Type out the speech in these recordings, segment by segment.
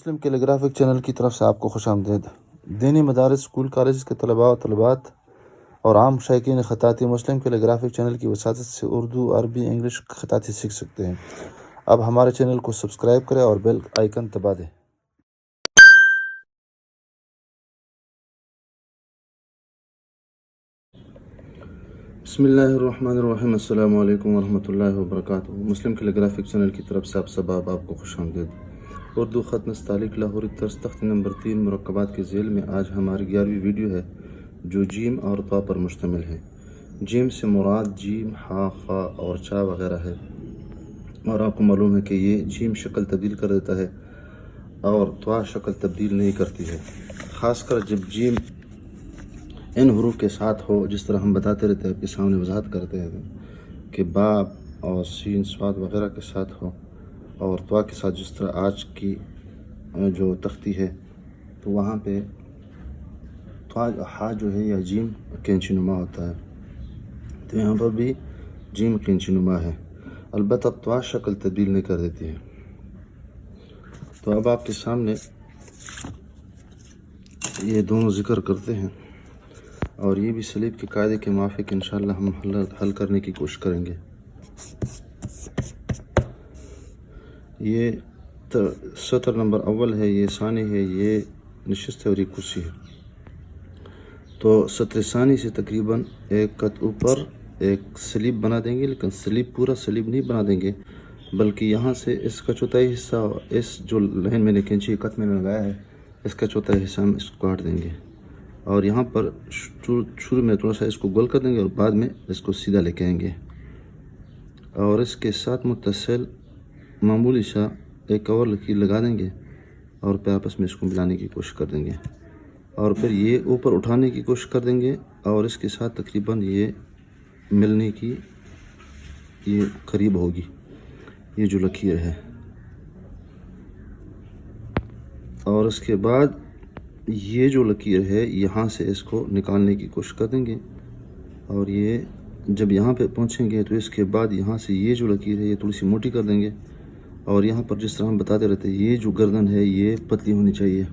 मुस्लिम calligraphic channel की तरफ से आपको खुशामदीद। दीनी मदारिस, स्कूल, कॉलेज के तलबा व तलबात और आम शायकीन ख़ताती मुस्लिम कैलीग्राफिक चैनल की वसात से उर्दू, अरबी, इंग्लिश ख़ताती सीख सकते हैं। अब हमारे चैनल को सब्सक्राइब करें और बेल आइकन दबा दें। बिस्मिल्लाहिर्रहमानिर्रहीम। अस्सलामु अलैकुम वरहमतुल्लाहि वबरकातुहू। मुस्लिम कैलीग्राफिक चैनल की तरफ से आप सब आपको खुशामदीद। उर्दू ख़त नस्तालिक लाहौरी तर्ज तख्ती नंबर 3 मुरक्कबात के झेल में आज हमारी 11वीं वीडियो है जो जीम और ता पर मुश्तमिल है। जीम से मुराद जीम, हा, खा और चा वगैरह है, और आपको मालूम है कि ये जीम शक्ल तब्दील कर देता है और ता शक्ल तब्दील नहीं करती है। ख़ासकर जब जीम इन हरूफ के साथ हो, जिस तरह हम बताते रहते हैं, आपके सामने वजाहत करते हैं कि बाब और सीन, स्वाद वगैरह के साथ हो, और त्वा के साथ जिस तरह आज की जो तख्ती है तो वहाँ पे त्वा हा जो है या जीम कैंची नुमा होता है, तो यहाँ पर भी जीम कैंची नुमा है। अलबत्ता त्वा शक्ल तब्दील नहीं कर देती है। तो अब आपके सामने ये दोनों ज़िक्र करते हैं और ये भी सलीब के कायदे के मुआफ़िक इंशाअल्लाह हम हल करने की कोशिश करेंगे। ये सतर नंबर अव्वल है, ये सानी है, ये नशिस्त है और ये कुर्सी है। तो सतर सानी से तकरीबन एक कत ऊपर एक सलीब बना देंगे, लेकिन सलीब पूरा सलीब नहीं बना देंगे, बल्कि यहाँ से इसका चौथाई हिस्सा, इस जो लाइन मैंने कैंची कत में लगाया है, इसका चौथाई हिस्सा हम इसको काट देंगे और यहाँ पर शुरू में थोड़ा सा इसको गोल कर देंगे और बाद में इसको सीधा लेके आएंगे और इसके साथ मुत्तसिल मामूली सा एक और लकीर लगा देंगे और फिर आपस में इसको मिलाने की कोशिश कर देंगे और फिर ये ऊपर उठाने की कोशिश कर देंगे और इसके साथ तकरीबन ये मिलने की ये करीब होगी, ये जो लकीर है। और उसके बाद ये जो लकीर है यहाँ से इसको निकालने की कोशिश कर देंगे और ये जब यहाँ पे पहुँचेंगे तो इसके बाद यहाँ से ये जो लकीर है ये थोड़ी सी मोटी कर देंगे और यहाँ पर जिस तरह हम बताते रहते हैं, ये जो गर्दन है ये पतली होनी चाहिए।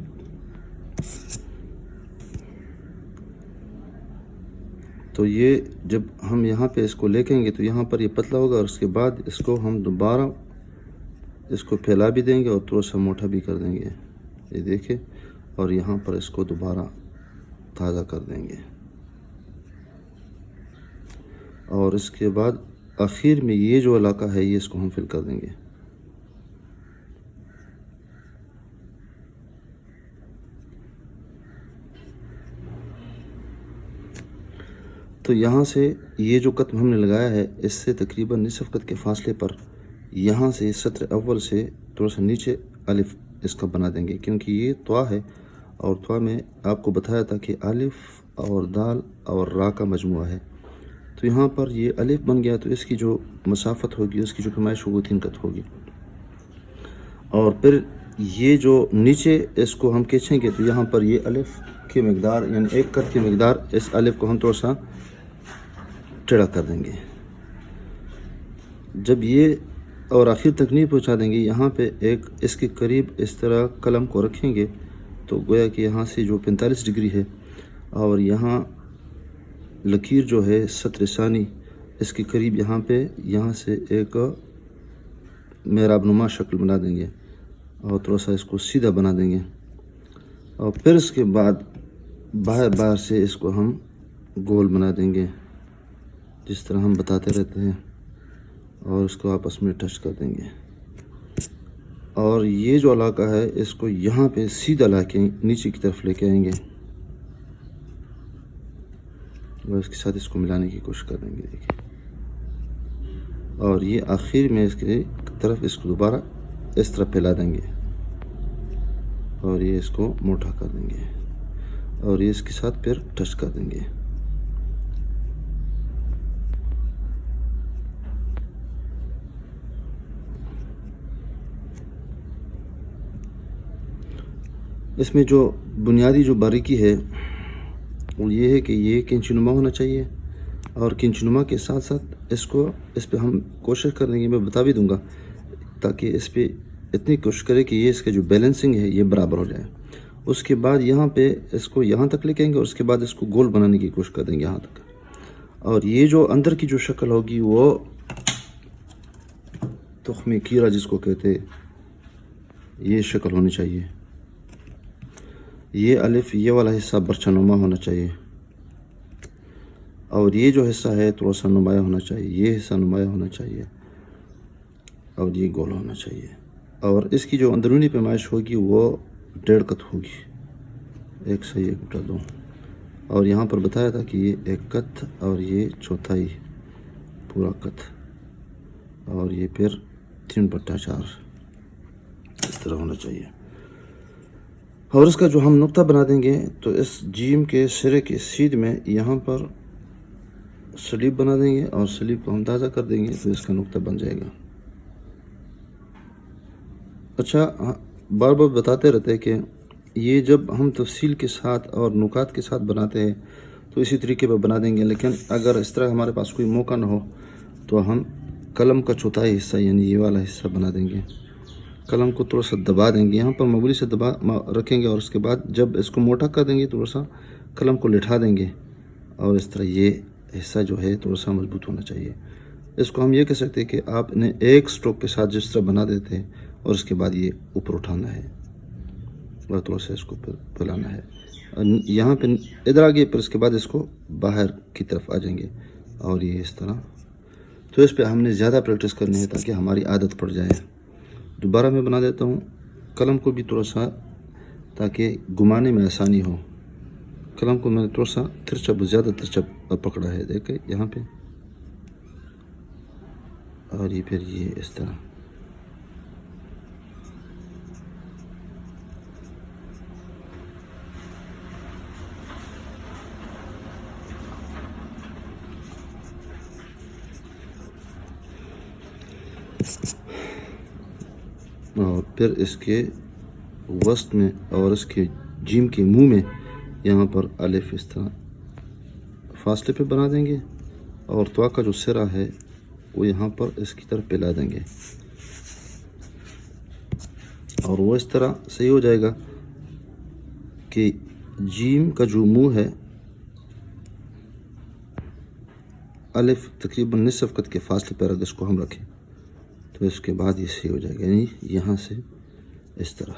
तो ये जब हम यहाँ पे इसको लेकेंगे तो यहाँ पर ये पतला होगा और उसके बाद इसको हम दोबारा इसको फैला भी देंगे और थोड़ा सा मोटा भी कर देंगे, ये देखें, और यहाँ पर इसको दोबारा ताज़ा कर देंगे और इसके बाद आखिर में ये जो इलाका है ये इसको हम फिल कर देंगे। तो यहाँ से ये जो कत हमने लगाया है इससे तकरीबन निसफ कत के फासले पर यहाँ से सत्र अव्वल से थोड़ा सा नीचे अलिफ इसका बना देंगे, क्योंकि ये त्वा है और त्वा में आपको बताया था कि अलिफ और दाल और रा का मजमुआ है। तो यहाँ पर ये अलिफ बन गया तो इसकी जो मसाफत होगी, उसकी जो पैमाइश होगी 3 कत होगी और फिर ये जो नीचे इसको हम खींचेंगे तो यहाँ पर ये अलिफ की मकदार यानी 1 कत की मकदार, इस अलिफ को हम थोड़ा सा टेढ़ा कर देंगे। जब ये और आखिर तक नहीं पहुँचा देंगे, यहाँ पे एक इसके करीब इस तरह कलम को रखेंगे तो गोया कि यहाँ से जो 45 डिग्री है और यहाँ लकीर जो है सत्र सानी इसके करीब यहाँ से एक मेहराबनुमा शक्ल बना देंगे और थोड़ा सा इसको सीधा बना देंगे और फिर इसके बाद बाहर से इसको हम गोल बना देंगे जिस तरह हम बताते रहते हैं और उसको आपस में टच कर देंगे और ये जो इलाका है इसको यहाँ पे सीधा लाके नीचे की तरफ लेके आएंगे और इसके साथ इसको मिलाने की कोशिश कर देंगे, देखिए, और ये आखिर में इसके तरफ इसको दोबारा इस तरफ फैला देंगे और ये इसको मोटा कर देंगे और ये इसके साथ फिर टच कर देंगे। इसमें जो बुनियादी जो बारीकी है वो ये है कि ये किंचनुमा होना चाहिए और किंचनुमा के साथ साथ इस पर हम कोशिश करेंगे, मैं बता भी दूंगा, ताकि इस पर इतनी कोशिश करें कि ये इसके जो बैलेंसिंग है ये बराबर हो जाए। उसके बाद यहाँ पे इसको यहाँ तक लेके आएंगे और उसके बाद इसको गोल बनाने की कोशिश कर देंगे यहाँ तक। और ये जो अंदर की जो शक्ल होगी वो तुख्मी कीरा जिसको कहते हैं, ये शक्ल होनी चाहिए। ये अलिफ ये वाला हिस्सा बरछानुमा होना चाहिए और ये जो हिस्सा है थोड़ा सा नुमाया होना चाहिए, ये हिस्सा नुमाया होना चाहिए और ये गोल होना चाहिए। और इसकी जो अंदरूनी पैमाइश होगी वो 1.5 कत होगी, 1 से 1/2। और यहाँ पर बताया था कि ये 1 कत और ये चौथाई पूरा कत और ये फिर 3/4 इस तरह होना चाहिए। और इसका जो हम नुक्ता बना देंगे तो इस जीम के सिरे के सीध में यहाँ पर सलीब बना देंगे और सलीब को हम ताज़ा कर देंगे तो इसका नुक्ता बन जाएगा। अच्छा, बार बार बताते रहते हैं कि ये जब हम तफसील के साथ और नुकात के साथ बनाते हैं तो इसी तरीके पर बना देंगे, लेकिन अगर इस तरह हमारे पास कोई मौका ना हो तो हम कलम का चौथाई हिस्सा यानी ये वाला हिस्सा बना देंगे। कलम को थोड़ा सा दबा देंगे, यहाँ पर मामूली से दबा रखेंगे और उसके बाद जब इसको मोटा कर देंगे थोड़ा सा कलम को लिठा देंगे और इस तरह ये हिस्सा जो है थोड़ा सा मजबूत होना चाहिए। इसको हम ये कह सकते हैं कि आप इन्हें एक स्ट्रोक के साथ जिस तरह बना देते हैं और उसके बाद ये ऊपर उठाना है और थोड़ा सा इसको फैलाना है। यहाँ पे इधर आगे फिर इसके बाद इसको बाहर की तरफ आ जाएंगे और ये इस तरह। तो इस पर हमने ज़्यादा प्रैक्टिस करनी है ताकि हमारी आदत पड़ जाए। दोबारा मैं बना देता हूँ कलम को भी थोड़ा सा ताकि घुमाने में आसानी हो। कलम को मैंने थोड़ा सा तिरछा, ज़्यादा तिरछा पकड़ा है, देखे यहाँ पे। और ये फिर ये इस तरह। और फिर इसके वस्त में और इसके जीम के मुंह में यहाँ पर अलिफ इस तरह फासले पे बना देंगे और त्वा का जो सिरा है वो यहाँ पर इसकी तरफ पिला देंगे और वो इस तरह सही हो जाएगा कि जीम का जो मुंह है अलिफ तकरीबन निसफ कद के फासले पर अगर इसको हम रखें तो इसके बाद ये सही हो जाएगा, यानी यहाँ से इस तरह।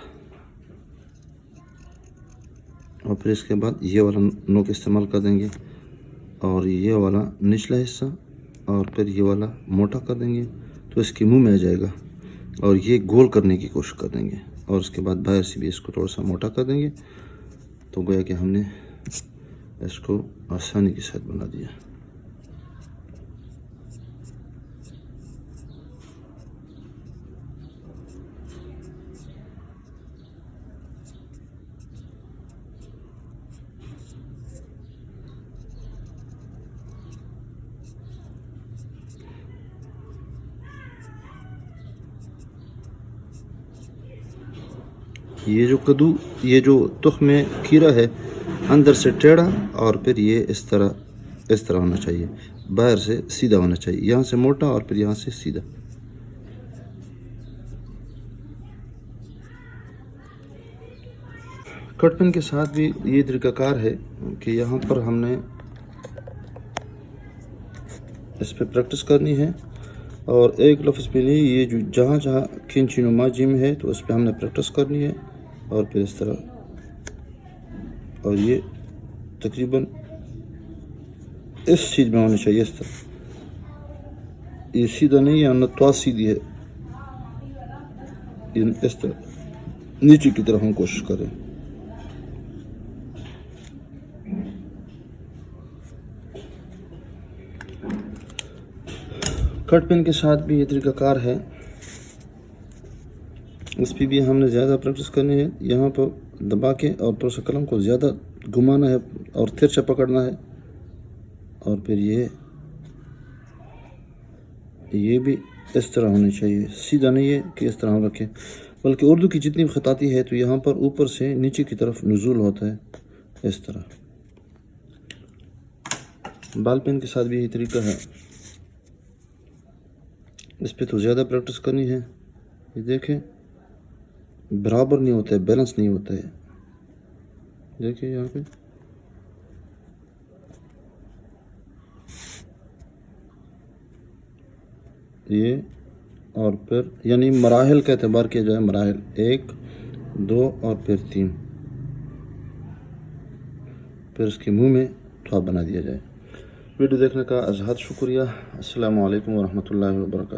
और फिर इसके बाद ये वाला नोक इस्तेमाल कर देंगे और ये वाला निचला हिस्सा और फिर ये वाला मोटा कर देंगे तो इसके मुंह में आ जाएगा और ये गोल करने की कोशिश कर देंगे और उसके बाद बाहर से भी इसको थोड़ा सा मोटा कर देंगे तो गोया कि हमने इसको आसानी के साथ बना दिया। ये जो कद्दू, ये जो तुख्मे खीरा है अंदर से टेढ़ा और फिर ये इस तरह होना चाहिए, बाहर से सीधा होना चाहिए, यहाँ से मोटा और फिर यहाँ से सीधा। कट पेन के साथ भी ये तरीकाकार है कि यहाँ पर हमने इस पर प्रैक्टिस करनी है और एक लफ्ज़ पे नहीं, ये जो जहाँ जहाँ खिंचनुमा जिम है तो उस पर हमने प्रैक्टिस करनी है और फिर इस तरह। और ये तकरीबन इस चीज़ में होनी चाहिए, इस तरह। ये सीधा नहीं है, नत्वा सीधी है, इस तरह नीचे की तरफ हम कोशिश करें। कट पेन के साथ भी ये तरीकाकार है, इस पर भी हमने ज़्यादा प्रैक्टिस करनी है। यहाँ पर दबा के और थोड़ा सा कलम को ज़्यादा घुमाना है और तिरछा पकड़ना है और फिर ये भी इस तरह होनी चाहिए, सीधा नहीं है कि इस तरह हम रखें, बल्कि उर्दू की जितनी खताती है तो यहाँ पर ऊपर से नीचे की तरफ नुज़ूल होता है इस तरह। बाल पेन के साथ भी यही तरीका है, इस पे तो ज़्यादा प्रैक्टिस करनी है। ये देखें बराबर नहीं होता है, बैलेंस नहीं होता है। देखिए यहाँ पे ये, और फिर यानी मराहिल का एतबार किया जाए, मराहिल 1 2 और फिर 3, फिर उसके मुंह में ठा बना दिया जाए। वीडियो देखने का अज़हद शुक्रिया। अस्सलामु अलैकुम वरहमतुल्लाहि वबरकातुहू।